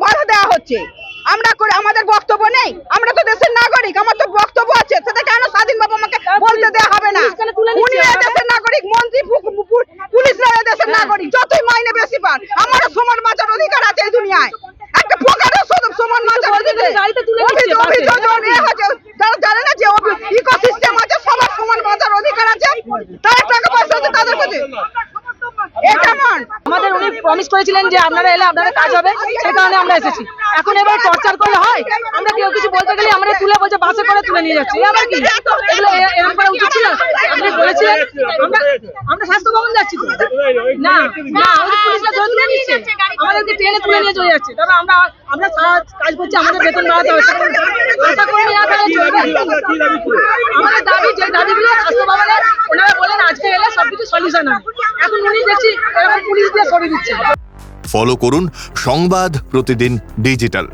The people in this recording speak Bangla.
বাধা দেওয়া হচ্ছে। আমরা করে আমাদের বক্তব্য নেই, আমরা তো দেশের নাগরিক, আমার তো বক্তব্য আছে, সেটা কেন স্বাধীনভাবে আমাকে বলতে দেওয়া হবে না? উনি দেশের নাগরিক, মন্ত্রী, পুলিশরা দেশের নাগরিক, যতই মাইনে বেশি পান, আমারও সমান বাঁচার অধিকার আছে এই দুনিয়ায়। একটা প্রকারের সমান বাঁচার অধিকার যারা জানে না যে ইকোসিস্টেম আছে, সবার সমান বাঁচার অধিকার আছে, তারা টাকা পয়সা আছে তাদের কাছে। আমাদের উনি প্রমিস করেছিলেন যে আপনারা এলে আপনাদের কাজ হবে, সেই কারণে আমরা এসেছি। এখন এবার টর্চার করলে হয়? আমরা কেউ কিছু বলতে গেলে আমাদের তুলে বলছে, বাসে করে তুলে নিয়ে যাচ্ছে। আবার কি এগুলো এরকম করা উচিত ছিল? আপনি বলেছিলেন আমরা স্বাস্থ্য ভবন যাচ্ছি তো না, না ওদের পুলিশরা ধরে তুলে নিচ্ছে, আমাদেরকে ট্রেনে তুলে নিয়ে চলে যাচ্ছে। তবে আমরা সারা কাজ করছি, আমাদের বেতন বাড়াতে হবে। আশা করি না তাহলে চলবে। আমাদের দাবি, যে দাবিগুলো স্বাস্থ্য ভবনে ওনারা বলেন আজকে এলে সবকিছু সলিউশন হয়, এখন উনি দেখছি এরকম পুলিশ দিয়ে সরিয়ে দিচ্ছে। ফলো করুন সংবাদ প্রতিদিন ডিজিটাল।